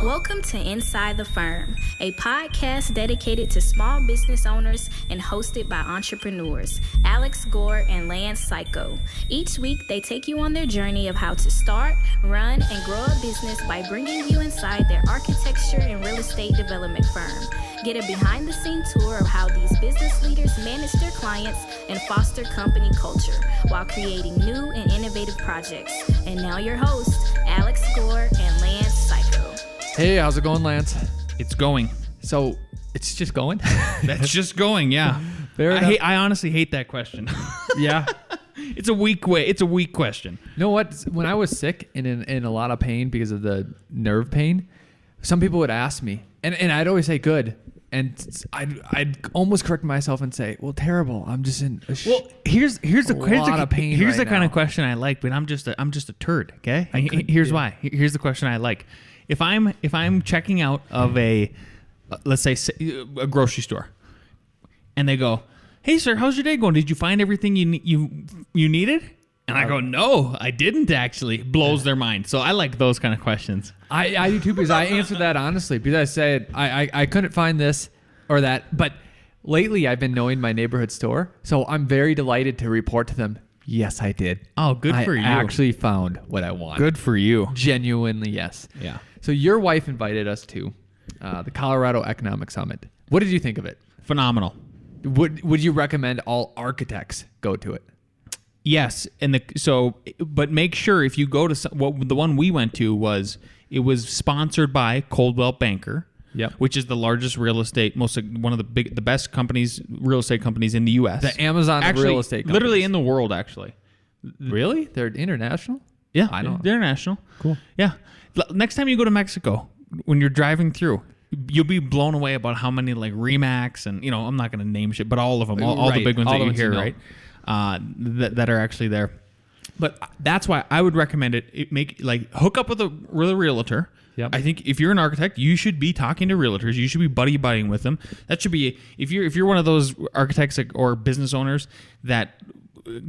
Welcome to Inside the Firm, a podcast dedicated to small business owners and hosted by entrepreneurs, Alex Gore and Lance Cayko. Each week, they take you on their journey of how to start, run, and grow a business by bringing you inside their architecture and real estate development firm. Get a behind-the-scenes tour of how these business leaders manage their clients and foster company culture while creating new and innovative projects. And now your hosts, Alex Gore and Lance Cayko. Hey, how's it going, Lance? It's going. So, it's just going? That's just going, yeah. I honestly hate that question. Yeah. It's a weak question. You know what? When I was sick and in a lot of pain because of the nerve pain, some people would ask me, and I'd always say good. And I'd almost correct myself and say, well, terrible. I'm just in here's the lot of pain. Here's right the kind now. of question I like, but I'm just a turd, okay? Here's why. Here's the question I like. If I'm checking out of a let's say a grocery store, and they go, "Hey, sir, how's your day going? Did you find everything you needed?" And I go, "No, I didn't actually." Blows their mind. So I like those kind of questions. I do too, because I answered that honestly, because I said I couldn't find this or that. But lately I've been knowing my neighborhood store, so I'm very delighted to report to them, yes, I did. Oh, good for you. I actually found what I want. Good for you. Genuinely, yes. Yeah. So your wife invited us to the Colorado Economic Summit. What did you think of it? Phenomenal. Would you recommend all architects go to it? Yes, but make sure if you go to the one we went to was sponsored by Coldwell Banker, yep, which is the largest real estate, one of the best companies, real estate companies in the U.S. The Amazon of real estate companies. Literally in the world, actually. Really? They're international? Yeah, I don't. They're international. Cool. Yeah. Next time you go to Mexico, when you're driving through, you'll be blown away about how many like Remax and I'm not going to name shit, but all of them, all the big ones that you hear, right? That are actually there. But that's why I would recommend it. Hook up with a realtor. Yep. I think if you're an architect, you should be talking to realtors. You should be buddying with them. That should be if you're one of those architects or business owners that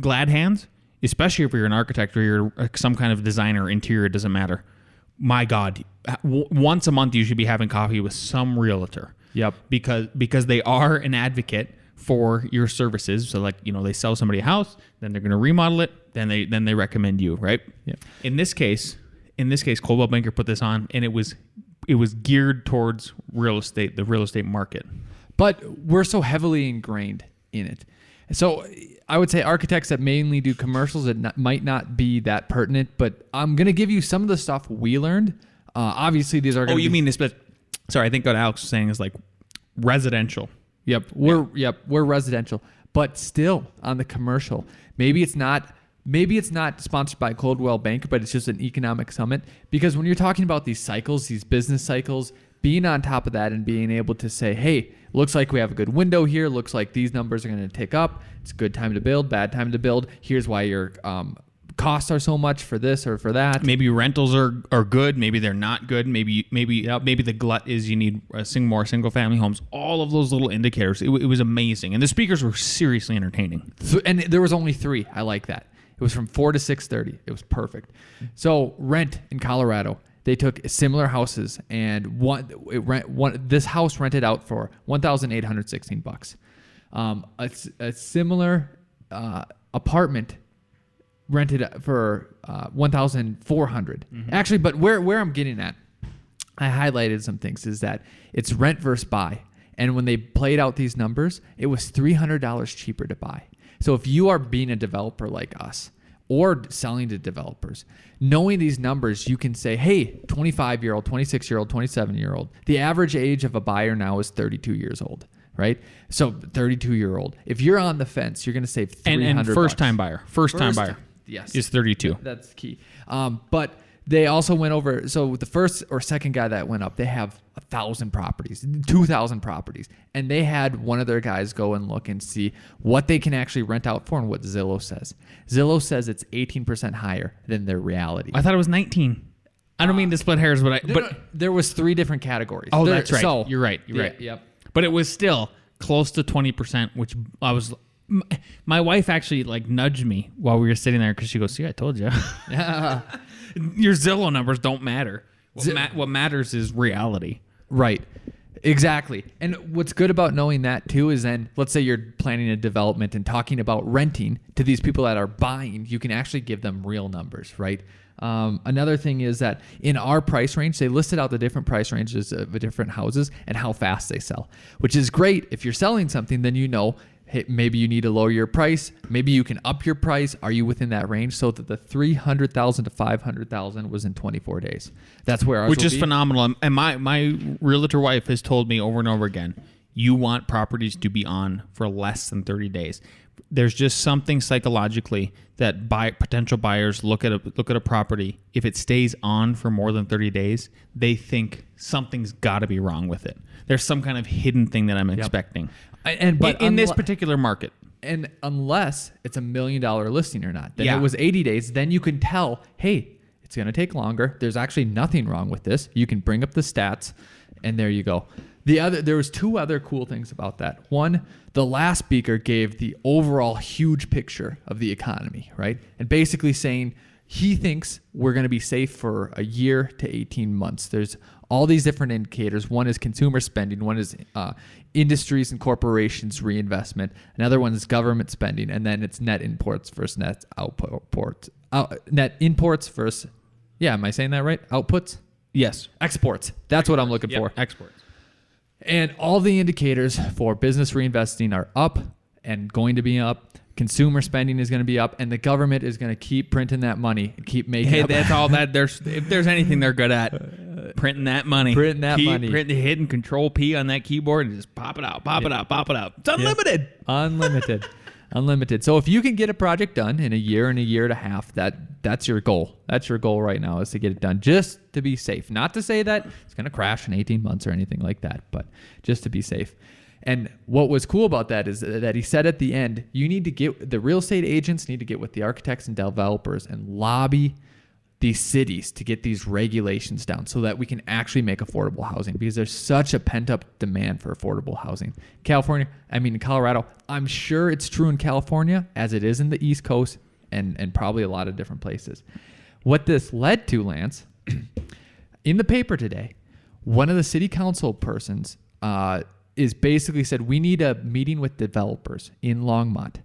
glad hands, especially if you're an architect or you're some kind of designer or interior, it doesn't matter. My God, once a month you should be having coffee with some realtor. Yep. Because they are an advocate for your services. So they sell somebody a house, then they're going to remodel it, then they recommend you, right? Yeah. In this case, Coldwell Banker put this on, and it was geared towards real estate, the real estate market. But we're so heavily ingrained in it. So I would say architects that mainly do commercials that might not be that pertinent, but I'm going to give you some of the stuff we learned. Obviously, these are going to mean this, but sorry, I think what Alex was saying is like residential. Yep, we're residential, but still on the commercial. Maybe it's not sponsored by Coldwell Banker, but it's just an economic summit. Because when you're talking about these cycles, these business cycles, being on top of that and being able to say, hey, looks like we have a good window here. Looks like these numbers are going to tick up. It's a good time to build, bad time to build. Here's why your costs are so much for this or for that. Maybe rentals are good. Maybe they're not good. Maybe the glut is you need more single family homes. All of those little indicators. It was amazing, and the speakers were seriously entertaining. And there was only 3. I like that. It was from 4 to 6:30. It was perfect. So rent in Colorado. They took similar houses, and this house rented out for $1,816. A similar apartment rented for $1,400. Mm-hmm. Actually, but where I'm getting at, I highlighted some things, is that it's rent versus buy. And when they played out these numbers, it was $300 cheaper to buy. So if you are being a developer like us or selling to developers, knowing these numbers, you can say, hey, 25-year-old, 26-year-old, 27-year-old, the average age of a buyer now is 32 years old, right? So 32-year-old. If you're on the fence, you're going to save $300. And first-time buyer. First-time buyer. Yes. Is 32. That's key. But they also went over, so the first or second guy that went up, they have 1,000 properties, 2,000 properties. And they had one of their guys go and look and see what they can actually rent out for and what Zillow says. Zillow says it's 18% higher than their reality. I thought it was 19. I don't mean to split hairs, but there was 3 different categories. Oh, that's right. So, You're right. You're right. Yep. But it was still close to 20%, which my wife actually nudged me while we were sitting there because she goes, see, I told you. Your Zillow numbers don't matter. What matters is reality. Right. Exactly. And what's good about knowing that too is then, let's say you're planning a development and talking about renting to these people that are buying, you can actually give them real numbers, right? Another thing is that in our price range, they listed out the different price ranges of the different houses and how fast they sell, which is great. If you're selling something, then you know, hey, maybe you need to lower your price. Maybe you can up your price. Are you within that range? So that the 300,000 to 500,000 was in 24 days. That's where ours Which will is be. phenomenal. And my realtor wife has told me over and over again, you want properties to be on for less than 30 days. There's just something psychologically that potential buyers look at a property. If it stays on for more than 30 days, they think something's got to be wrong with it. There's some kind of hidden thing that I'm expecting. But in this particular market. And unless it's $1 million listing or not, then it was 80 days. Then you can tell, hey, it's going to take longer. There's actually nothing wrong with this. You can bring up the stats, and there you go. There was two other cool things about that. One, the last speaker gave the overall huge picture of the economy, right? And basically saying he thinks we're going to be safe for a year to 18 months. There's all these different indicators. One is consumer spending. One is industries and corporations reinvestment. Another one is government spending. And then it's net imports versus net outputs. Net imports versus, am I saying that right? Outputs? Yes. Exports. That's what I'm looking for. Exports. And all the indicators for business reinvesting are up and going to be up. Consumer spending is going to be up, and the government is going to keep printing that money and keep making. Hey, that's all that. If there's anything they're good at, printing that money. Hitting Control P on that keyboard and just pop it out. It's unlimited. Unlimited. So if you can get a project done in a year and a half, that's your goal. That's your goal right now, is to get it done, just to be safe. Not to say that it's going to crash in 18 months or anything like that, but just to be safe. And what was cool about that is that he said at the end, the real estate agents need to get with the architects and developers and lobby these cities to get these regulations down so that we can actually make affordable housing, because there's such a pent-up demand for affordable housing. In Colorado, I'm sure it's true in California as it is in the East Coast and probably a lot of different places. What this led to, Lance, in the paper today, one of the city council persons is basically said, we need a meeting with developers in Longmont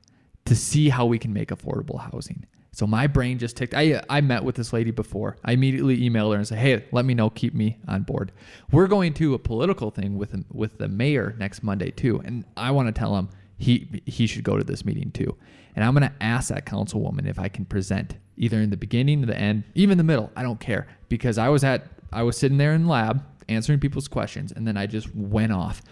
to see how we can make affordable housing. So my brain just ticked. I met with this lady before. I immediately emailed her and said, hey, let me know, keep me on board. We're going to a political thing with the mayor next Monday too. And I want to tell him he should go to this meeting too. And I'm going to ask that councilwoman if I can present either in the beginning or the end, even the middle. I don't care, because I was sitting there in lab answering people's questions, and then I just went off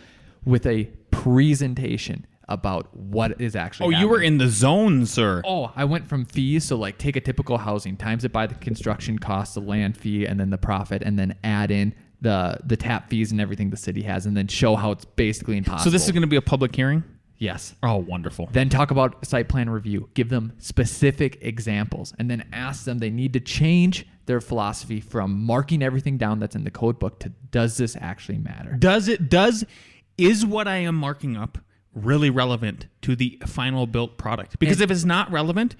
with a presentation about what is actually happening. You were in the zone, sir. I went from fees, so like take a typical housing, times it by the construction cost, the land fee, and then the profit, and then add in the tap fees and everything the city has, and then show how it's basically impossible. So this is going to be a public hearing? Yes. Oh, wonderful. Then talk about site plan review. Give them specific examples, and then ask them they need to change their philosophy from marking everything down that's in the code book to, does this actually matter? Is what I am marking up really relevant to the final built product? Because if it's not relevant,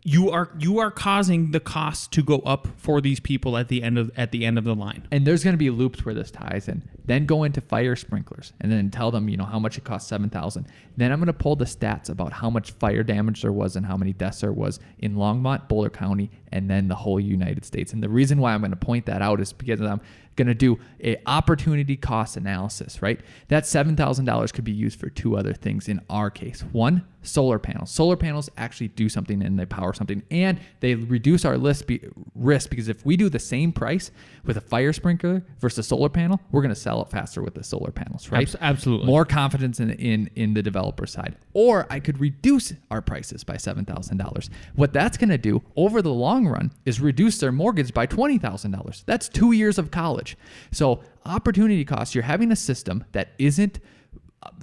you are causing the cost to go up for these people at the end of the line. And there's going to be loops where this ties in. Then go into fire sprinklers and then tell them, how much it costs, $7,000. Then I'm going to pull the stats about how much fire damage there was and how many deaths there was in Longmont, Boulder County, and then the whole United States. And the reason why I'm going to point that out is because I'm going to do a opportunity cost analysis, right? That $7,000 could be used for two other things in our case. One, solar panels. Solar panels actually do something and they power something, and they reduce our risk because if we do the same price with a fire sprinkler versus a solar panel, we're going to sell it faster with the solar panels, right? Absolutely. More confidence in the developer side. Or I could reduce our prices by $7,000. What that's going to do over the long run is reduce their mortgage by $20,000. That's 2 years of college. So opportunity costs, you're having a system that isn't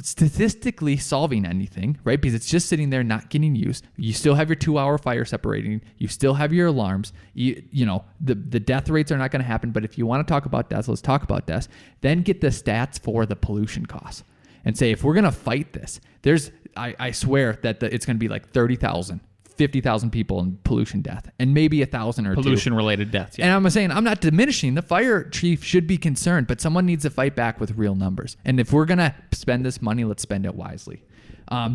statistically solving anything, right? Because it's just sitting there not getting used. You still have your 2-hour fire separating. You still have your alarms. The death rates are not going to happen. But if you want to talk about deaths, let's talk about deaths. Then get the stats for the pollution costs and say, if we're going to fight this, I swear that it's going to be like 30,000, 50,000 people in pollution death and maybe 1,000 or pollution-related deaths. Yeah. And I'm saying, I'm not diminishing. The fire chief should be concerned, but someone needs to fight back with real numbers. And if we're going to spend this money, let's spend it wisely.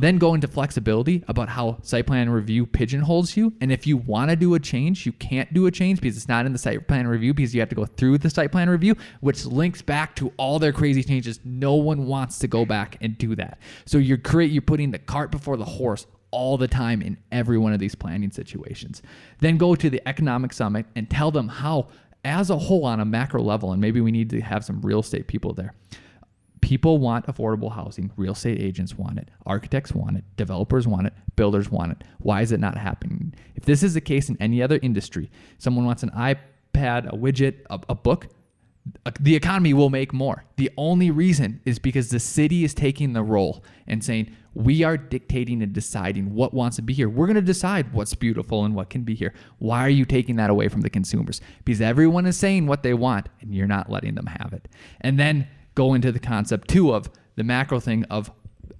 Then go into flexibility about how site plan review pigeonholes you. And if you want to do a change, you can't do a change because it's not in the site plan review because you have to go through the site plan review, which links back to all their crazy changes. No one wants to go back and do that. So you're putting the cart before the horse all the time in every one of these planning situations. Then go to the economic summit and tell them how, as a whole on a macro level, and maybe we need to have some real estate people there, people want affordable housing. Real estate agents want it. Architects want it. Developers want it. Builders want it. Why is it not happening? If this is the case in any other industry, someone wants an iPad, a widget, a book, the economy will make more. The only reason is because the city is taking the role and saying, we are dictating and deciding what wants to be here. We're going to decide what's beautiful and what can be here. Why are you taking that away from the consumers? Because everyone is saying what they want and you're not letting them have it. And then go into the concept too of the macro thing of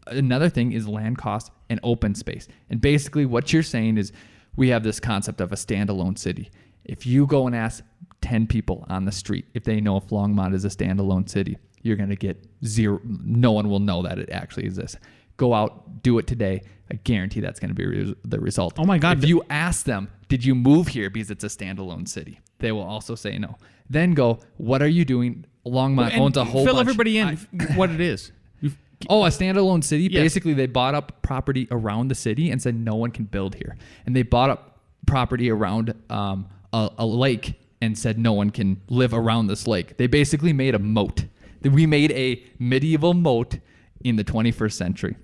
another thing is land cost and open space. And basically what you're saying is we have this concept of a standalone city. If you go and ask 10 people on the street if they know if Longmont is a standalone city, you're going to get zero. No one will know that it actually exists. Go out, do it today. I guarantee that's going to be the result. Oh my God. If you ask them, did you move here because it's a standalone city? They will also say no. Then go, what are you doing? Longmont owns a whole bunch. Fill everybody in what it is. A standalone city? Yes. Basically, they bought up property around the city and said no one can build here. And they bought up property around a lake and said no one can live around this lake. They basically made a moat. We made a medieval moat in the 21st century.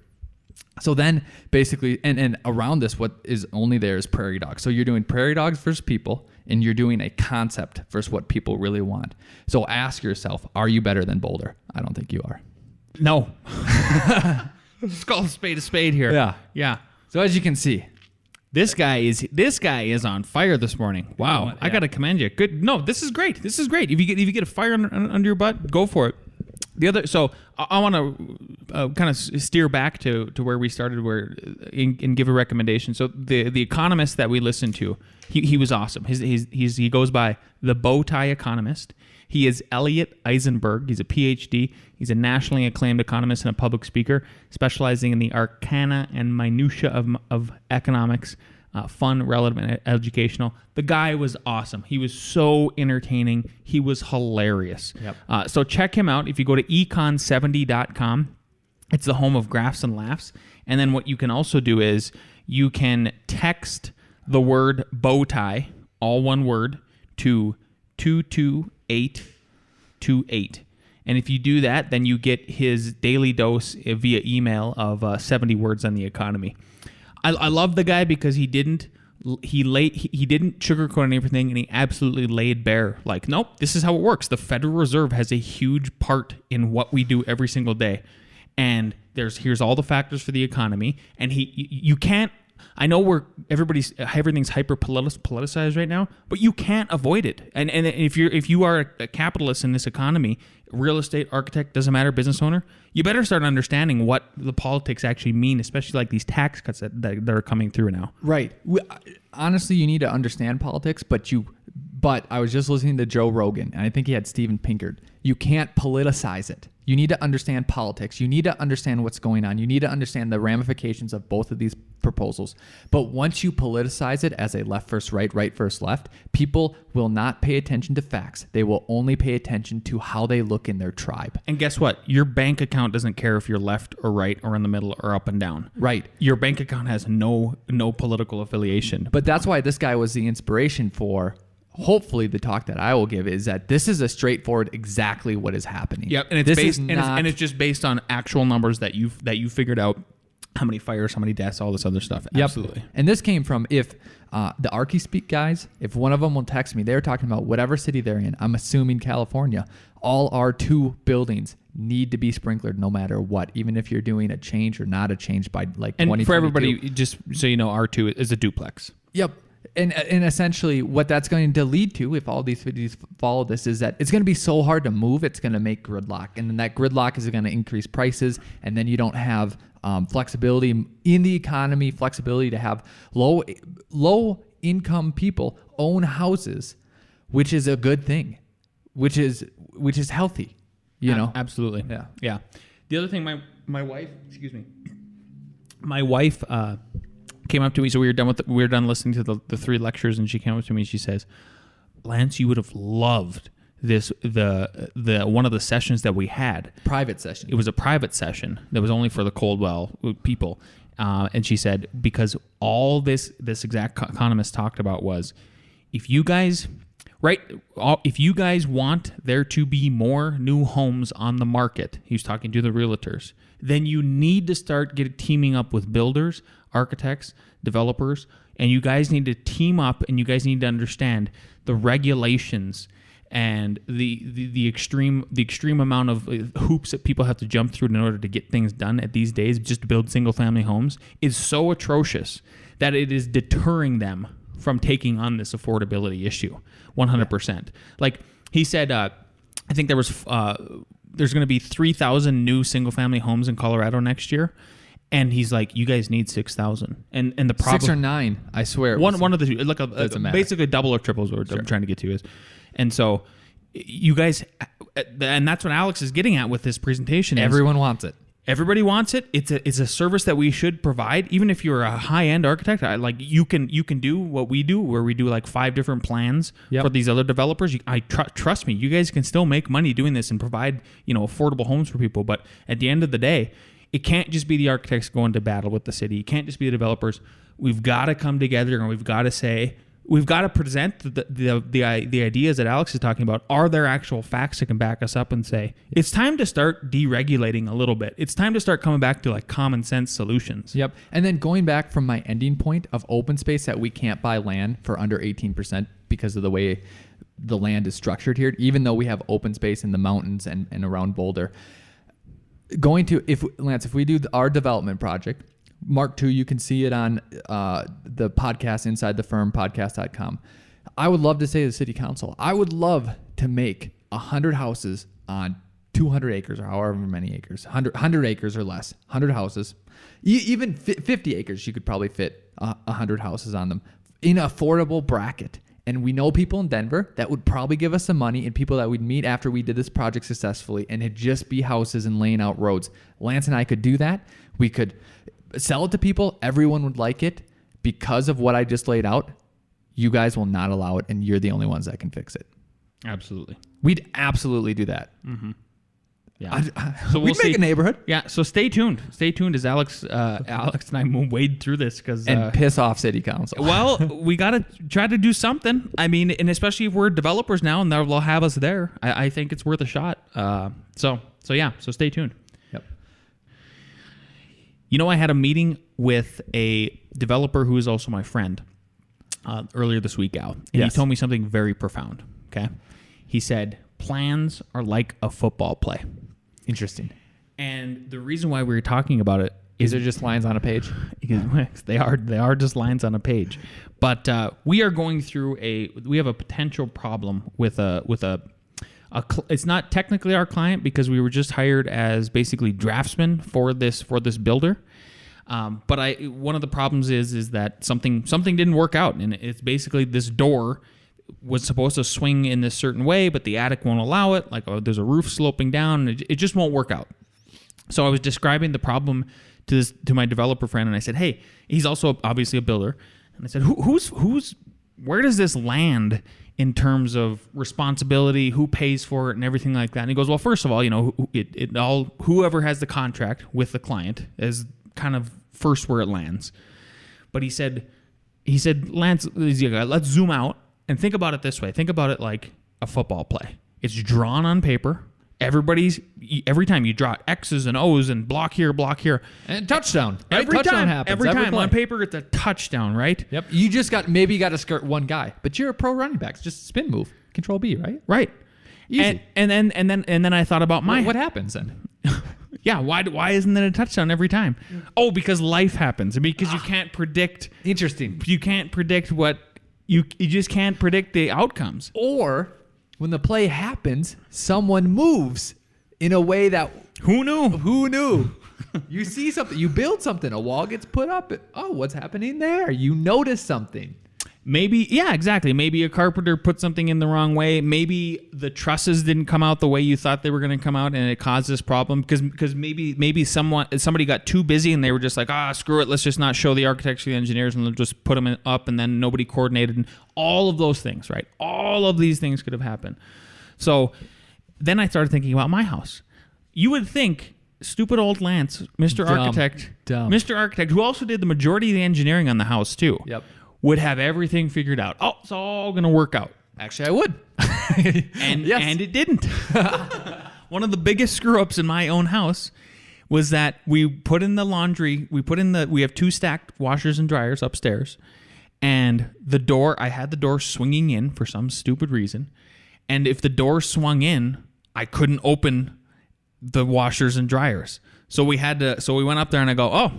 So then basically, and around this, what is only there is prairie dogs. So you're doing prairie dogs versus people, and you're doing a concept versus what people really want. So ask yourself, are you better than Boulder? I don't think you are. No. Let's call a spade here. Yeah. Yeah. So as you can see, this guy is on fire this morning. Wow. Yeah. I got to commend you. Good. No, this is great. This is great. If you get a fire under your butt, go for it. So I want to kind of steer back to where we started, and give a recommendation. So the economist that we listened to, he was awesome. He goes by the bow tie economist. He is Elliot Eisenberg. He's a PhD. He's a nationally acclaimed economist and a public speaker, specializing in the arcana and minutia of economics. Fun, relevant, and educational. The guy was awesome. He was so entertaining. He was hilarious. Yep. So check him out. If you go to econ70.com, it's the home of graphs and laughs. And then what you can also do is you can text the word bow tie, all one word, to 22828. And if you do that, then you get his daily dose via email of 70 words on the economy. I love the guy because he didn't sugarcoat everything, and he absolutely laid bare, like, nope, this is how it works. The Federal Reserve has a huge part in what we do every single day, and here's all the factors for the economy. And you can't. I know everything's hyper politicized right now, but you can't avoid it. And if you are a capitalist in this economy, real estate, architect, doesn't matter, business owner, you better start understanding what the politics actually mean, especially like these tax cuts that are coming through now. Right. Honestly, you need to understand politics, but I was just listening to Joe Rogan, and I think he had Steven Pinker. You can't politicize it. You need to understand politics. You need to understand what's going on. You need to understand the ramifications of both of these proposals. But once you politicize it as a left versus right, right versus left, people will not pay attention to facts. They will only pay attention to how they look in their tribe. And guess what? Your bank account doesn't care if you're left or right or in the middle or up and down. Right. Your bank account has no political affiliation. But that's why this guy was the inspiration for... Hopefully the talk that I will give is that this is a straightforward exactly what is happening. Yep, and it's just based on actual numbers that you figured out, how many fires, how many deaths, all this other stuff. Yep. Absolutely. And this came from the A.R.E speak guys, if one of them will text me, they're talking about whatever city they're in, I'm assuming California, all R2 buildings need to be sprinklered no matter what, even if you're doing a change or not a change by like 2022. And for everybody, just so you know, R2 is a duplex. Yep. And essentially what that's going to lead to, if all these cities follow this, is that it's going to be so hard to move, it's going to make gridlock. And then that gridlock is going to increase prices, and then you don't have flexibility in the economy, flexibility to have low income people own houses, which is a good thing, which is healthy, you know? Absolutely. Yeah. Yeah. The other thing, my wife, my wife came up to me. So we were done listening to the 3 lectures, and she came up to me and she says, Lance, you would have loved the one of the sessions that we had. Private session. It was a private session that was only for the Coldwell people. And she said, because all this exact economist talked about was, if you guys want there to be more new homes on the market, he was talking to the realtors, then you need to start teaming up with builders, architects, developers, and you guys need to team up, and you guys need to understand the regulations and the extreme amount of hoops that people have to jump through in order to get things done at these days just to build single family homes is so atrocious that it is deterring them from taking on this affordability issue 100%. Like he said, I think there's going to be 3,000 new single family homes in Colorado next year. And he's like, you guys need 6,000. And the problem 6 or 9, I swear. One of the two, like basically double or triple is what I'm trying to get to is. And so you guys, and that's what Alex is getting at with this presentation. Everyone wants it. Everybody wants it. It's a service that we should provide. Even if you're a high-end architect, like you can do what we do, where we do like 5 different plans for these other developers. Trust me, you guys can still make money doing this and provide, affordable homes for people. But at the end of the day, it can't just be the architects going to battle with the city. It can't just be the developers. We've got to come together, and we've got to present the ideas that Alex is talking about. Are there actual facts that can back us up and say, it's time to start deregulating a little bit. It's time to start coming back to like common sense solutions. Yep. And then going back from my ending point of open space, that we can't buy land for under 18% because of the way the land is structured here, even though we have open space in the mountains and around Boulder. If we do our development project, Mark 2, you can see it on the podcast, Inside the Firm, podcast.com. I would love to say to the city council, I would love to make 100 houses on 200 acres or however many acres, 100 acres or less, 100 houses. Even 50 acres, you could probably fit 100 houses on them in an affordable bracket. And we know people in Denver that would probably give us some money, and people that we'd meet after we did this project successfully, and it'd just be houses and laying out roads. Lance and I could do that. We could sell it to people. Everyone would like it. Because of what I just laid out, you guys will not allow it, and you're the only ones that can fix it. Absolutely. We'd absolutely do that. Mm-hmm. Yeah. So we'd make a neighborhood. Yeah. So stay tuned. Stay tuned as Alex and I wade through this and piss off city council. Well, we got to try to do something. I mean, and especially if we're developers now and they'll have us there, I think it's worth a shot. So stay tuned. Yep. I had a meeting with a developer who is also my friend earlier this week, Al. And he told me something very profound. Okay. He said, plans are like a football play. Interesting. And the reason why we were talking about it is they're just lines on a page. They are just lines on a page. But we are going through we have a potential problem with it's not technically our client because we were just hired as basically draftsmen for this builder. But one of the problems is that something didn't work out, and it's basically this door was supposed to swing in this certain way, but the attic won't allow it. Like, there's a roof sloping down. It just won't work out. So I was describing the problem to my developer friend, and I said, "Hey, he's also obviously a builder." And I said, where does this land in terms of responsibility? Who pays for it and everything like that?" And he goes, "Well, first of all, whoever has the contract with the client is kind of first where it lands." But he said, "Lance, let's zoom out and think about it this way. Think about it like a football play. It's drawn on paper. Every time you draw X's and O's and block here, and touchdown. Right? Every touchdown time, happens. every time on paper, it's a touchdown, right? Yep. You just maybe got to skirt one guy, but you're a pro running back. It's just a spin move, Control B, right? Right. Easy. And then I thought about what happens then? Yeah, why isn't it a touchdown every time? Oh, because life happens. Because you can't predict. Interesting. You can't predict what you just can't predict the outcomes. Or when the play happens, someone moves in a way that who knew? You see something, you build something, a wall gets put up. Oh, what's happening there? You notice something. Maybe, yeah, exactly. Maybe a carpenter put something in the wrong way. Maybe the trusses didn't come out the way you thought they were going to come out, and it caused this problem because maybe somebody got too busy and they were just like, screw it, let's just not show the architects or the engineers, and they'll just put them up, and then nobody coordinated, and all of those things, right? All of these things could have happened. So then I started thinking about my house. You would think stupid old Lance, Mr. Mr. Architect, who also did the majority of the engineering on the house too, would have everything figured out. Oh, it's all going to work out. Actually, I would. And it didn't. One of the biggest screw-ups in my own house was that we put in the laundry, we have 2 stacked washers and dryers upstairs, and I had the door swinging in for some stupid reason, and if the door swung in, I couldn't open the washers and dryers. So we went up there and I go, oh,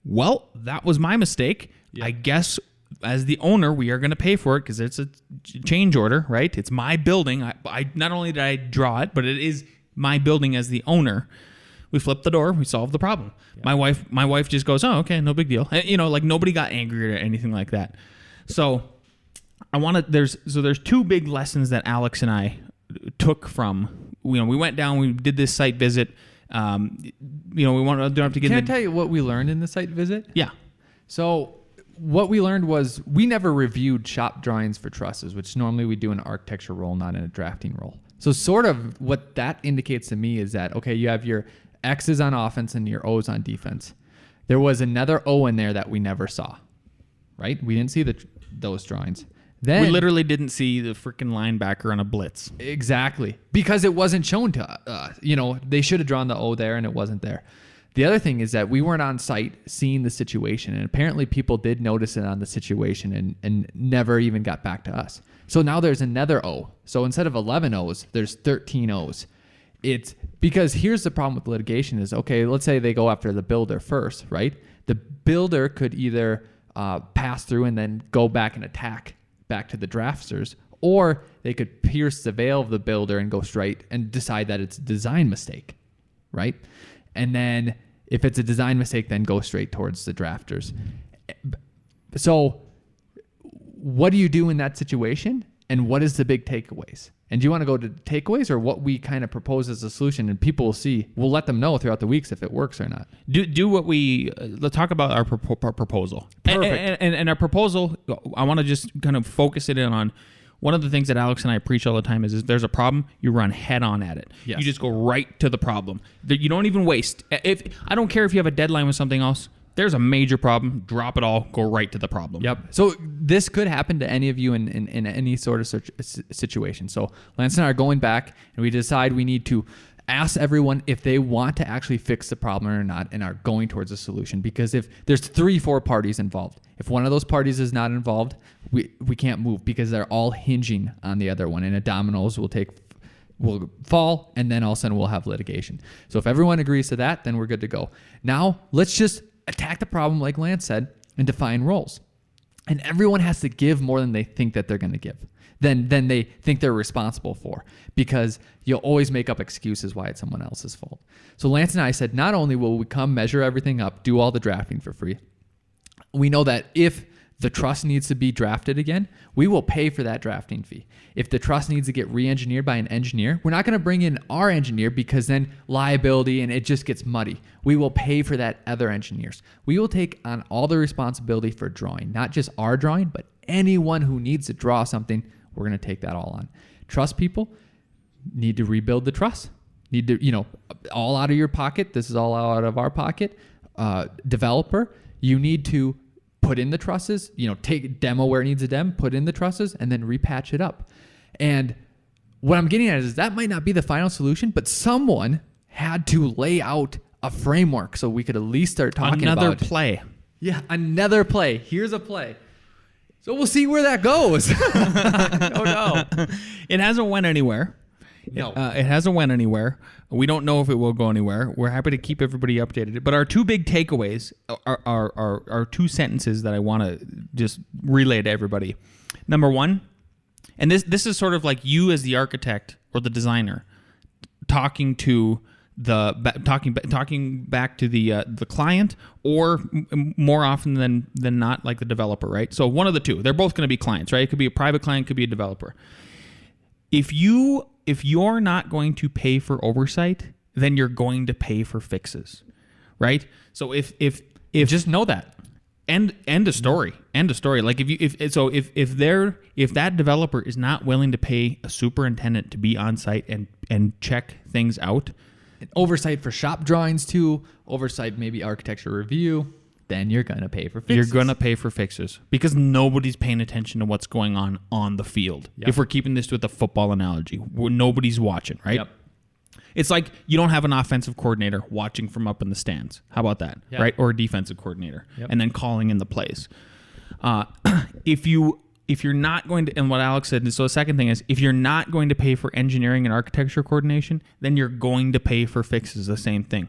well, that was my mistake. Yep. I guess as the owner, we are going to pay for it because it's a change order, right? It's my building. I not only did I draw it, but it is my building as the owner. We flipped the door. We solved the problem. Yep. My wife just goes, oh, okay, no big deal. Like nobody got angry or anything like that. So there's 2 big lessons that Alex and I took from. We went down. We did this site visit. We don't have to get. Can I tell you what we learned in the site visit? Yeah. So what we learned was we never reviewed shop drawings for trusses, which normally we do in an architecture role, not in a drafting role. So sort of what that indicates to me is that, okay, you have your X's on offense and your O's on defense. There was another O in there that we never saw, right? We didn't see those drawings. Then, we literally didn't see the freaking linebacker on a blitz. Exactly. Because it wasn't shown to us. They should have drawn the O there and it wasn't there. The other thing is that we weren't on site seeing the situation, and apparently people did notice it on the situation and never even got back to us. So now there's another O. So instead of 11 O's, there's 13 O's. It's because here's the problem with litigation is, okay, let's say they go after the builder first, right? The builder could either pass through and then go back and attack back to the drafters, or they could pierce the veil of the builder and go straight and decide that it's a design mistake, right? And then if it's a design mistake, then go straight towards the drafters. So what do you do in that situation? And what is the big takeaways? And do you want to go to takeaways or what we kind of propose as a solution? And people will see, we'll let them know throughout the weeks if it works or not. Do what let's talk about our proposal. Perfect. And our proposal, I want to just kind of focus it in on one of the things that Alex and I preach all the time is there's a problem, you run head on at it. Yes. You just go right to the problem. You don't even waste. I don't care if you have a deadline with something else. There's a major problem, drop it all, go right to the problem. Yep. So this could happen to any of you in any sort of situation. So Lance and I are going back and we decide we need to ask everyone if they want to actually fix the problem or not and are going towards a solution. Because if there's 3-4 parties involved, if one of those parties is not involved, we can't move because they're all hinging on the other one, and a dominoes will fall, and then all of a sudden we'll have litigation. So if everyone agrees to that, then we're good to go. Now let's just attack the problem, like Lance said, and define roles. And everyone has to give more than they think that they're going to give, than they think they're responsible for, because you'll always make up excuses why it's someone else's fault. So Lance and I said, not only will we come measure everything up, do all the drafting for free, we know that if the trust needs to be drafted again, we will pay for that drafting fee. If the trust needs to get re-engineered by an engineer, we're not going to bring in our engineer because then liability and it just gets muddy. We will pay for that other engineers. We will take on all the responsibility for drawing, not just our drawing, but anyone who needs to draw something, we're going to take that all on. Trust people need to rebuild the trust. Need to, all out of your pocket. This is all out of our pocket. Developer, you need to put in the trusses, take demo where it needs a dem, put in the trusses, and then repatch it up. And what I'm getting at is that might not be the final solution, but someone had to lay out a framework so we could at least start talking about another play. Yeah, another play. Here's a play. So we'll see where that goes. Oh no. It hasn't went anywhere. No. It hasn't went anywhere. We don't know if it will go anywhere. We're happy to keep everybody updated. But our 2 big takeaways are 2 sentences that I want to just relay to everybody. Number 1, and this is sort of like you as the architect or the designer talking to talking back to the client, or more often than not, like the developer, right? So one of the two. They're both going to be clients, right? It could be a private client, could be a developer. If you're not going to pay for oversight, then you're going to pay for fixes, right? So if just know that. End of story. Like if that developer is not willing to pay a superintendent to be on site and check things out, And oversight for shop drawings too, oversight maybe architecture review, then you're gonna pay for fixes. You're gonna pay for fixes because nobody's paying attention to what's going on the field. Yep. If we're keeping this with the football analogy, where nobody's watching, right? Yep. It's like you don't have an offensive coordinator watching from up in the stands. How about that, Yep. right? Or a defensive coordinator, Yep. and then calling in the plays. If you're not going to, and what Alex said, so the second thing is, if you're not going to pay for engineering and architecture coordination, then you're going to pay for fixes, the same thing.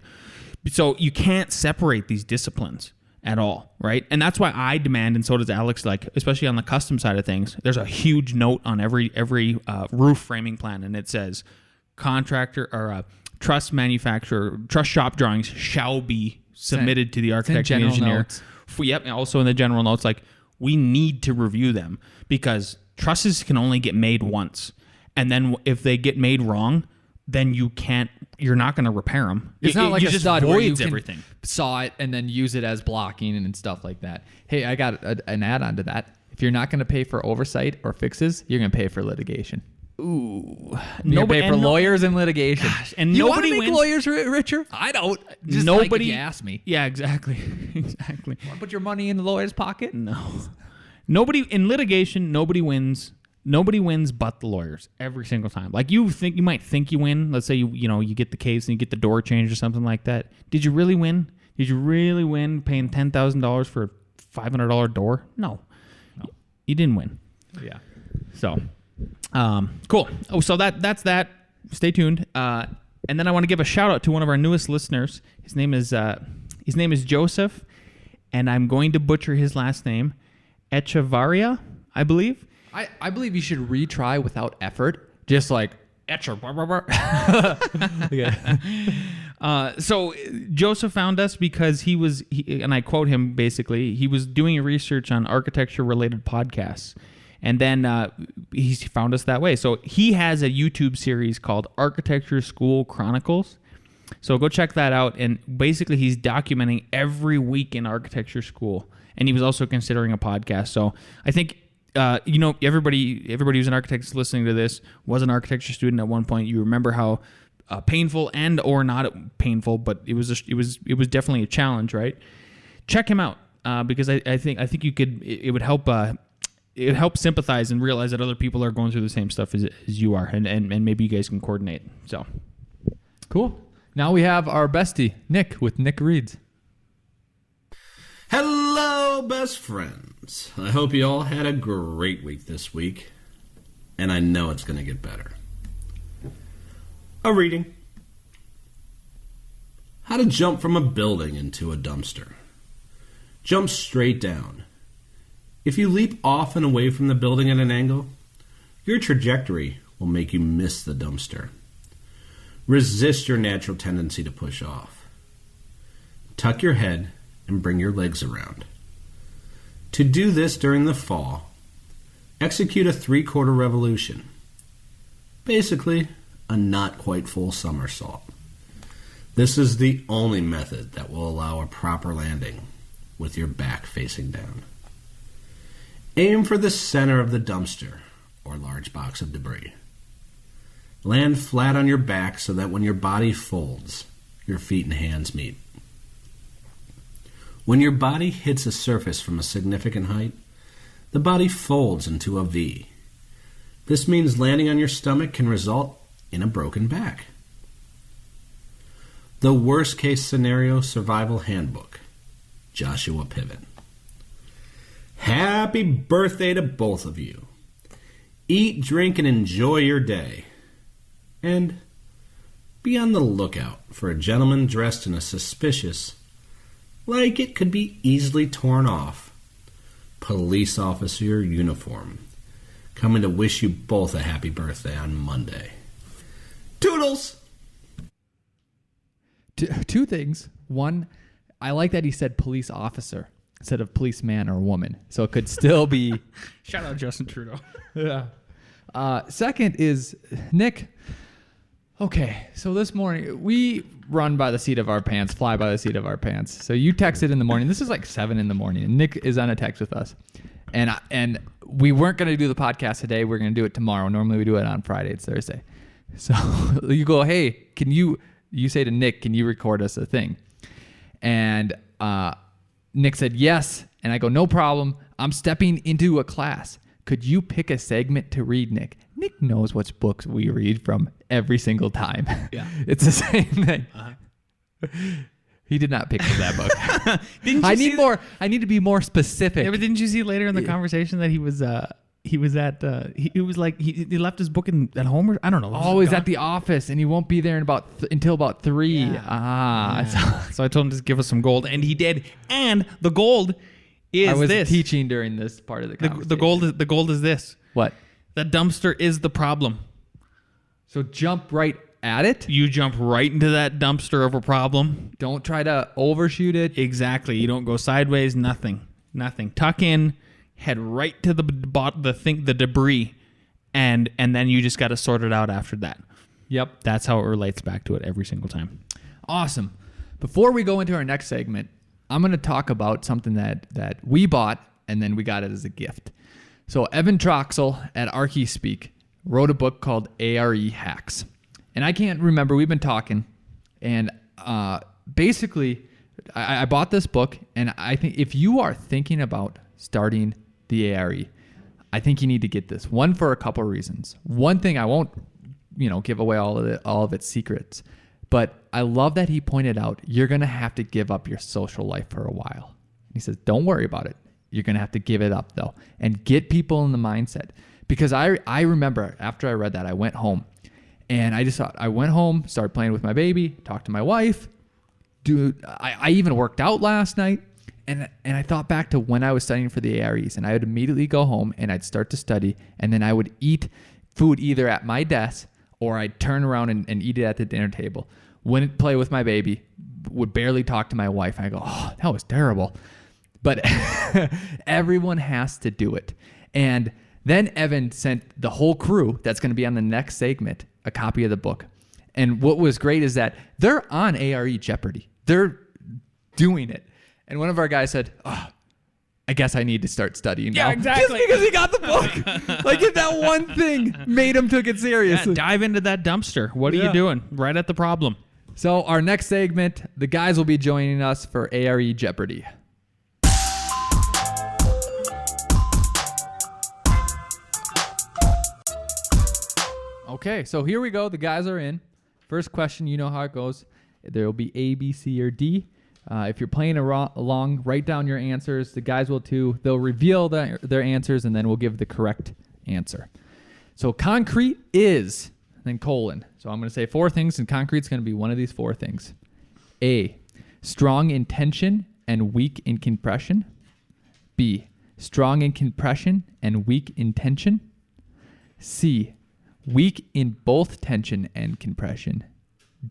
So you can't separate these disciplines at all, right? And that's why I demand, and so does Alex, like especially on the custom side of things, there's a huge note on every roof framing plan, and it says contractor or truss manufacturer, truss shop drawings shall be submitted to the architect and engineer. Yep, and also in the general notes, like we need to review them because trusses can only get made once, and then if they get made wrong, then you're not going to repair them. It's not like you a just stud where you voids can everything. saw it and then use it as blocking and stuff like that. Hey, I got an add-on to that. If you're not going to pay for oversight or fixes, you're going to pay for litigation. Ooh, You're going to pay for lawyers and litigation. Gosh, and you nobody want to make wins. lawyers richer? I don't. Just Nobody like if you ask me. Yeah, exactly. Exactly. Want to put your money in the lawyer's pocket? No. Nobody in litigation, nobody wins. Nobody wins but the lawyers every single time. Like you might think you win. Let's say you get the case and you get the door changed or something like that. Did you really win? Did you really win paying $10,000 for a $500 door? No. You didn't win. Yeah. So, cool. Oh, so that's that. Stay tuned. And then I want to give a shout out to one of our newest listeners. His name is Joseph, and I'm going to butcher his last name, Echevarria, I believe. I believe you should retry without effort. Just like So Joseph found us because and I quote him basically, he was doing research on architecture related podcasts. And then he found us that way. So he has a YouTube series called Architecture School Chronicles. So go check that out. And basically he's documenting every week in architecture school. And he was also considering a podcast. So I think, everybody who's an architect listening to this was an architecture student at one point. You remember how painful and or not painful, but it was definitely a challenge, right? Check him out because I think you could. It would help. It would help sympathize and realize that other people are going through the same stuff as you are, and maybe you guys can coordinate. So cool. Now we have our bestie Nick with NickReads. Hello, best friends. I hope you all had a great week this week, and I know it's going to get better. A reading. How to jump from a building into a dumpster. Jump straight down. If you leap off and away from the building at an angle, your trajectory will make you miss the dumpster. Resist your natural tendency to push off. Tuck your head and bring your legs around. To do this during the fall, execute a 3/4 revolution. Basically, a not quite full somersault. This is the only method that will allow a proper landing with your back facing down. Aim for the center of the dumpster or large box of debris. Land flat on your back so that when your body folds, your feet and hands meet. When your body hits a surface from a significant height, the body folds into a V. This means landing on your stomach can result in a broken back. The Worst Case Scenario Survival Handbook, Joshua Piven. Happy birthday to both of you. Eat, drink, and enjoy your day. And be on the lookout for a gentleman dressed in a suspicious, like it could be easily torn off, police officer uniform, coming to wish you both a happy birthday on Monday. Toodles! Two things. One, I like that he said police officer instead of policeman or woman. So it could still be. Shout out Justin Trudeau. Yeah. Second is, Nick, okay, so this morning, we run by the seat of our pants, fly by the seat of our pants. So you texted in the morning. This is like 7 in the morning, and Nick is on a text with us. And we weren't going to do the podcast today. We're going to do it tomorrow. Normally we do it on Friday. It's Thursday. So you go, hey, can you say to Nick, can you record us a thing? And Nick said, yes. And I go, no problem. I'm stepping into a class. Could you pick a segment to read, Nick? Nick knows which books we read from every single time. Yeah. It's the same thing. Uh-huh. He did not pick that book. I need more. I need to be more specific. Yeah, but didn't you see later in the conversation that he was left his book at home, or I don't know. Oh, he's at the office and he won't be there until about 3. Yeah. So I told him to give us some gold, and he did. And the gold is I was this. teaching during this part of the conversation. The gold is this. What? The dumpster is the problem. So jump right at it. You jump right into that dumpster of a problem. Don't try to overshoot it. Exactly. You don't go sideways. Nothing. Tuck in. Head right to the debris, and then you just got to sort it out after that. Yep. That's how it relates back to it every single time. Awesome. Before we go into our next segment, I'm going to talk about something that we bought and then we got it as a gift. So Evan Troxel at A.R.E Speak wrote a book called A.R.E Hacks. And I can't remember, we've been talking, and basically I bought this book, and I think if you are thinking about starting the A.R.E, I think you need to get this. One, for a couple of reasons. One thing, I won't give away all of its secrets, but I love that he pointed out you're going to have to give up your social life for a while. He says, don't worry about it. You're going to have to give it up, though, and get people in the mindset. Because I remember after I read that, I went home, and I just thought, I went home, started playing with my baby, talked to my wife. Dude, I even worked out last night, and I thought back to when I was studying for the A.R.Es, and I would immediately go home, and I'd start to study, and then I would eat food either at my desk, or I'd turn around and eat it at the dinner table. Wouldn't play with my baby, would barely talk to my wife. I go, oh, that was terrible. But everyone has to do it. And then Evan sent the whole crew that's going to be on the next segment a copy of the book. And what was great is that they're on A.R.E Jeopardy. They're doing it. And one of our guys said, oh, I guess I need to start studying now. Yeah, exactly. Just because he got the book. Like, if that one thing made him took it seriously. Yeah, dive into that dumpster. What are you doing? Right at the problem. So our next segment, the guys will be joining us for A.R.E Jeopardy. Okay, so here we go. The guys are in. First question, you know how it goes. There will be A, B, C, or D. If you're playing along, write down your answers. The guys will too. They'll reveal their answers, and then we'll give the correct answer. So concrete is, then colon. So I'm going to say 4 things, and concrete's going to be one of these 4 things. A, strong in tension and weak in compression. B, strong in compression and weak in tension. C, weak in both tension and compression.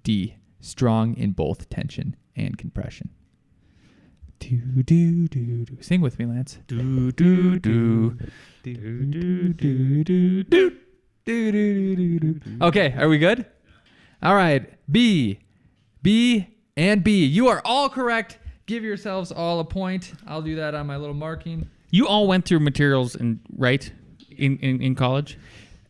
D, strong in both tension and compression. Do do do do. Sing with me, Lance. Do do do. Do do do do do do do do. Okay, are we good? All right. B, and B. You are all correct. Give yourselves all a point. I'll do that on my little marking. You all went through materials in college?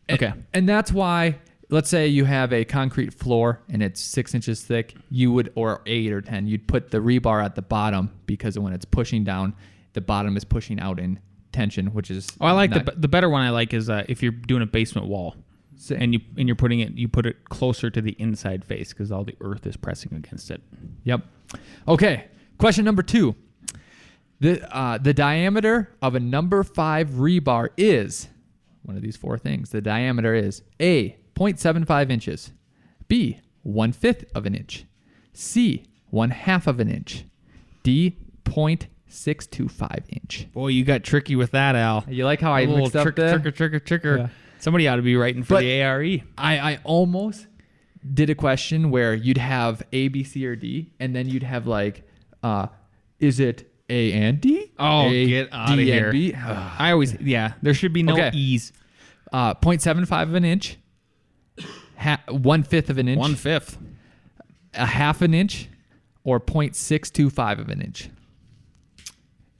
Okay. And that's why, let's say you have a concrete floor and it's 6 inches thick, you would, or 8 or 10, you'd put the rebar at the bottom because when it's pushing down, the bottom is pushing out in tension, which is. Oh, I like the better one. I like is if you're doing a basement wall, and you put it closer to the inside face because all the earth is pressing against it. Yep. Okay. Question number 2. The diameter of a number 5 rebar is one of these 4 things. The diameter is A, 0.75 inches, B, 1/5 of an inch, C, 1/2 of an inch, D, 0.625 inch. Boy, you got tricky with that, Al. You like how I mixed up there? Tricker. Yeah. Somebody ought to be writing for the A.R.E. I almost did a question where you'd have A, B, C, or D, and then you'd have like, is it A and D? Oh, A, get out of D, here. and B? I always, there should be no Okay. E's. 0.75 of an inch, 1/5 of an inch, 1/5. a half an inch, or 0.625 of an inch.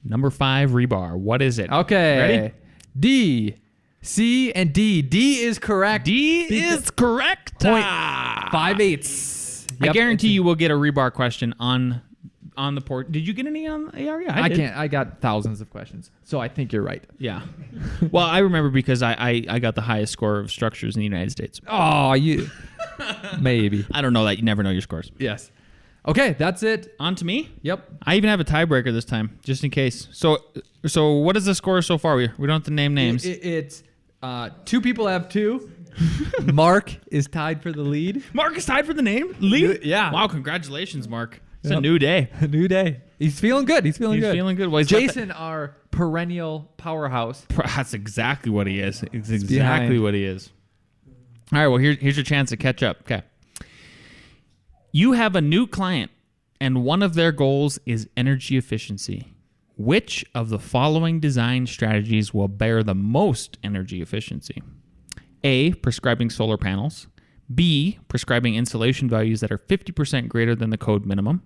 Number 5, rebar. What is it? Okay. Ready? D, C, and D. D is correct. D is correct. 0.58. I guarantee you will get a rebar question on the port. Did you get any on A.R.E? I did. can't. I got thousands of questions, so I think you're right. Yeah. Well, I remember because I got the highest score of structures in the United States. Oh, you. Maybe. I don't know that. You never know your scores. Yes. Okay, that's it. On to me. Yep. I even have a tiebreaker this time, just in case. So what is the score so far? We don't have to name names. It's 2 people have 2. Mark is tied for the lead. Mark is tied for the name lead. Yeah. Wow! Congratulations, Mark. It's a Yep. new day. A new day. He's feeling good. He's feeling good. Well, he's got Jason, our perennial powerhouse. That's exactly what he is. It's exactly behind. what he is. All right. Well, here's your chance to catch up. Okay. You have a new client, and one of their goals is energy efficiency. Which of the following design strategies will bear the most energy efficiency? A, prescribing solar panels. B, prescribing insulation values that are 50% greater than the code minimum.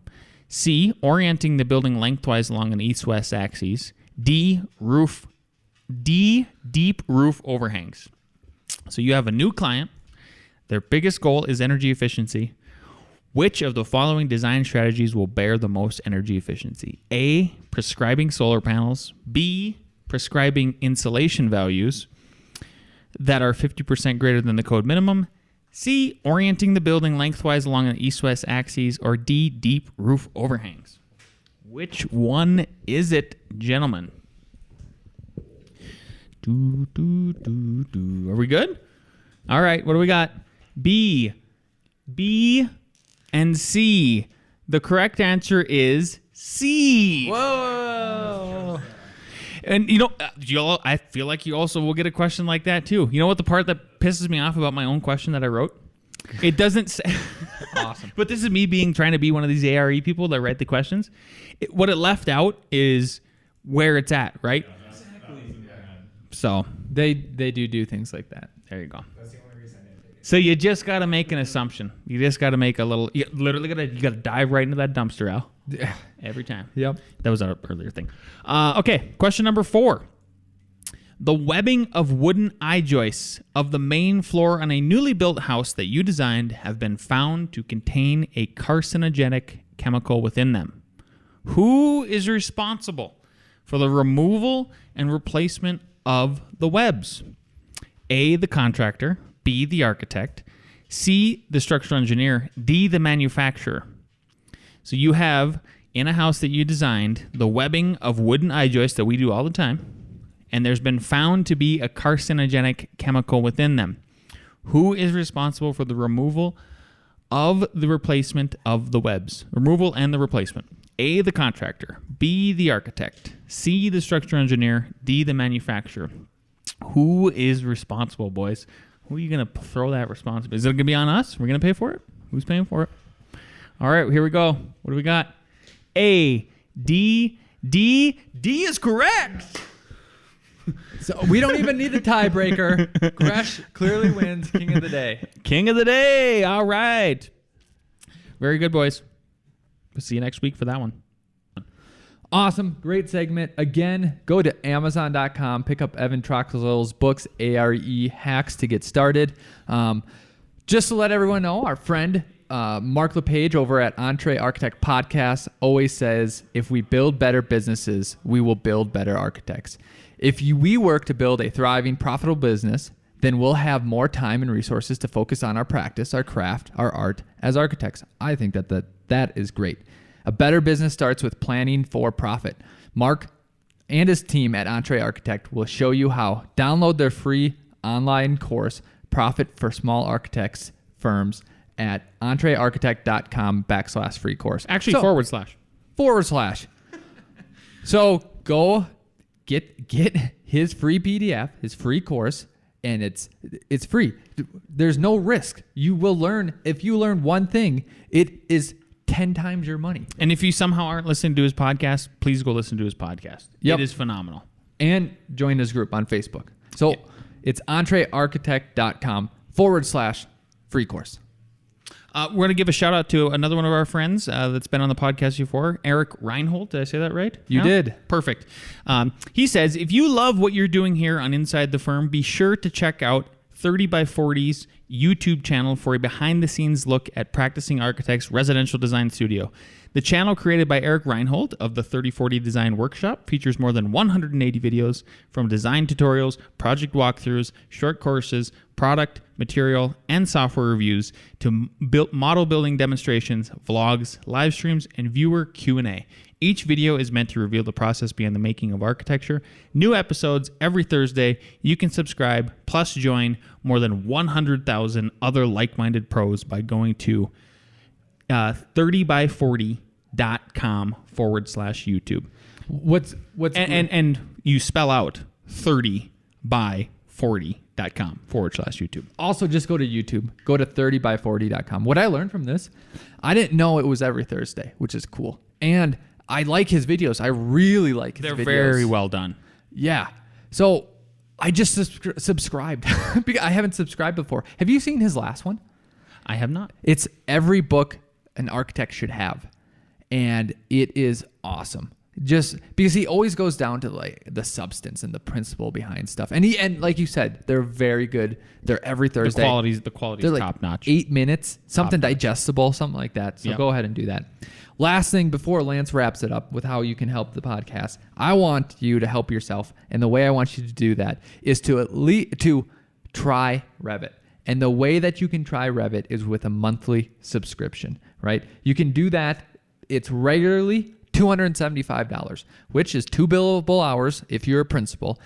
C, orienting the building lengthwise along an east-west axis. D, deep roof overhangs. So you have a new client. Their biggest goal is energy efficiency. Which of the following design strategies will bear the most energy efficiency? A, prescribing solar panels. B, prescribing insulation values that are 50% greater than the code minimum. C, orienting the building lengthwise along an east-west axis. Or D, deep roof overhangs. Which one is it, gentlemen? Are we good? All right, what do we got? B, and C. The correct answer is C. Whoa. And I feel like you also will get a question like that too. You know what the part that pisses me off about my own question that I wrote? It doesn't say. Awesome. But this is me trying to be one of these A.R.E. people that write the questions. What it left out is where it's at, right? Exactly. So They do things like that. there you go. So you just got to make an assumption. You just got to make a little. You literally got to dive right into that dumpster, Al. Every time. Yep. That was our earlier thing. Okay, question number 4. The webbing of wooden eye joists of the main floor on a newly built house that you designed have been found to contain a carcinogenic chemical within them. Who is responsible for the removal and replacement of the webs? A, the contractor. B, the architect. C, the structural engineer. D, the manufacturer. So you have, in a house that you designed, the webbing of wooden eye joists that we do all the time, and there's been found to be a carcinogenic chemical within them. Who is responsible for the removal of the replacement of the webs? Removal and the replacement. A, the contractor. B, the architect. C, the structural engineer. D, the manufacturer. Who is responsible, boys? Who are you going to throw that responsibility? Is it going to be on us? We're going to pay for it? Who's paying for it? All right, here we go. What do we got? A, D is correct. So we don't even need the tiebreaker. Gresh clearly wins. King of the day. King of the day. All right. Very good, boys. We'll see you next week for that one. Awesome. Great segment. Again, go to Amazon.com, pick up Evan Troxel's books, A.R.E. Hacks, to get started. Just to let everyone know, our friend Mark LePage over at Entree Architect Podcast always says, if we build better businesses, we will build better architects. If we work to build a thriving, profitable business, then we'll have more time and resources to focus on our practice, our craft, our art as architects. I think that is great. A better business starts with planning for profit. Mark and his team at Entree Architect will show you how. Download their free online course, Profit for Small Architects Firms, at entrearchitect.com/free course. Actually, // So go get his free PDF, his free course, and it's free. There's no risk. You will learn. If you learn one thing, it is 10 times your money. And if you somehow aren't listening to his podcast, please go listen to his podcast. Yep. It is phenomenal. And join his group on Facebook. So it's entrearchitect.com/free course. We're going to give a shout out to another one of our friends that's been on the podcast before, A.R.E. Reinhold. Did I say that right? You did. Perfect. He says, if you love what you're doing here on Inside the Firm, be sure to check out 30x40's YouTube channel for a behind-the-scenes look at Practicing Architect's residential design studio. The channel, created by A.R.E. Reinhold of the 3040 Design Workshop, features more than 180 videos from design tutorials, project walkthroughs, short courses, product, material, and software reviews to model building demonstrations, vlogs, live streams, and viewer Q&A. Each video is meant to reveal the process behind the making of architecture. New episodes every Thursday. You can subscribe, plus join more than 100,000 other like-minded pros by going to 30by40.com/YouTube. What's and you spell out 30by40.com/YouTube. Also, just go to YouTube. Go to 30by40.com. What I learned from this, I didn't know it was every Thursday, which is cool. And I like his videos. I really like his videos. They're very well done. Yeah. So I just subscribed. I haven't subscribed before. Have you seen his last one? I have not. It's every book an architect should have. And it is awesome. Just because he always goes down to like the substance and the principle behind stuff. And like you said, they're very good. They're every Thursday. The quality's like top notch. 8 minutes, something digestible, something like that. So go ahead and do that. Last thing before Lance wraps it up with how you can help the podcast, I want you to help yourself. And the way I want you to do that is to try Revit. And the way that you can try Revit is with a monthly subscription, right? You can do that. It's regularly $275, which is 2 billable hours if you're a principal.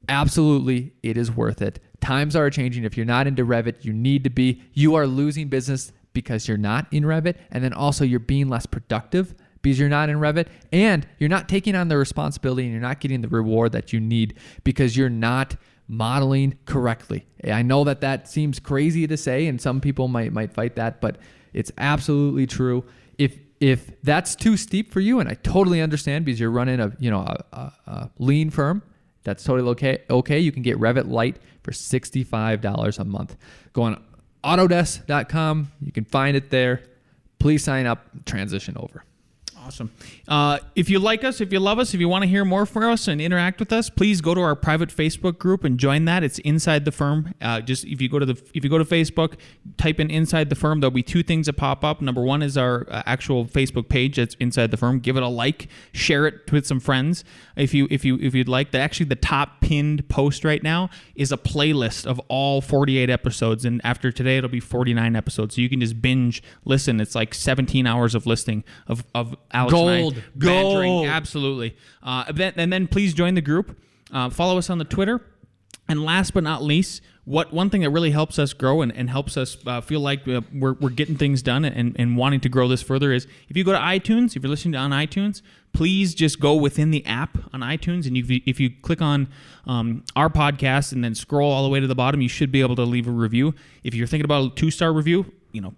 Absolutely, it is worth it. Times are changing. If you're not into Revit, you need to be. You are losing business because you're not in Revit, and then also you're being less productive because you're not in Revit, and you're not taking on the responsibility and you're not getting the reward that you need because you're not modeling correctly. I know that seems crazy to say, and some people might fight that, but it's absolutely true. If that's too steep for you, and I totally understand because you're running a lean firm, that's totally okay. You can get Revit Lite for $65 a month. Go on Autodesk.com. You can find it there. Please sign up. Transition over. Awesome. If you like us, if you love us, if you want to hear more from us and interact with us, please go to our private Facebook group and join that. It's Inside the Firm. Just if you go to Facebook, type in Inside the Firm. There'll be 2 things that pop up. Number 1 is our actual Facebook page. That's Inside the Firm. Give it a like. Share it with some friends if you'd like. Actually, the top pinned post right now is a playlist of all 48 episodes, and after today it'll be 49 episodes. So you can just binge listen. It's like 17 hours of listening of Alex Gold. and I bantering. Absolutely. And then please join the group. Follow us on the Twitter. And last but not least, one thing that really helps us grow and helps us feel like we're getting things done and wanting to grow this further is if you go to iTunes, if you're listening on iTunes, please just go within the app on iTunes, and if you click on our podcast and then scroll all the way to the bottom, you should be able to leave a review. If you're thinking about a 2-star review,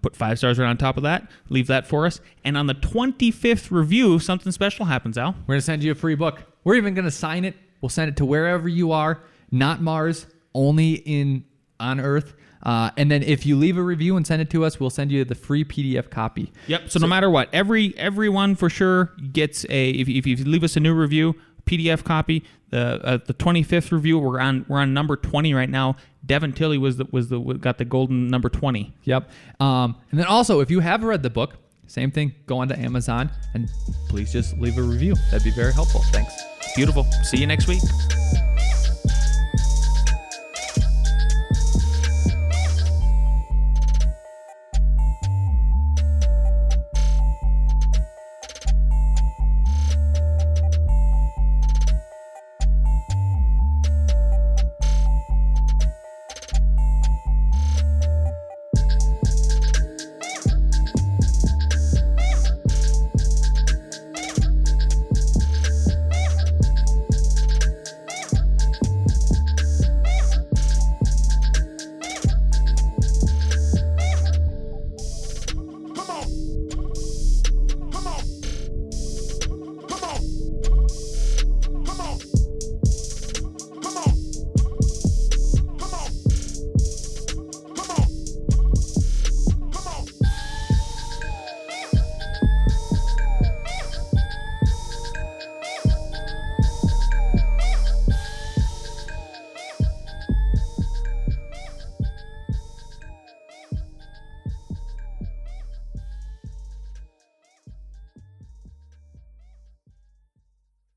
put 5 stars right on top of that. Leave that for us. And on the 25th review, something special happens, Al. We're going to send you a free book. We're even going to sign it. We'll send it to wherever you are, not Mars, only on Earth. And then if you leave a review and send it to us, we'll send you the free PDF copy. Yep. So no matter what, everyone for sure gets if you leave us a new review, PDF copy. The 25th review, we're on number 20 right now. Devin Tilley got the golden number 20. Yep. And then also, if you have read the book, same thing. Go onto Amazon and please just leave a review. That'd be very helpful. Thanks. Beautiful. See you next week.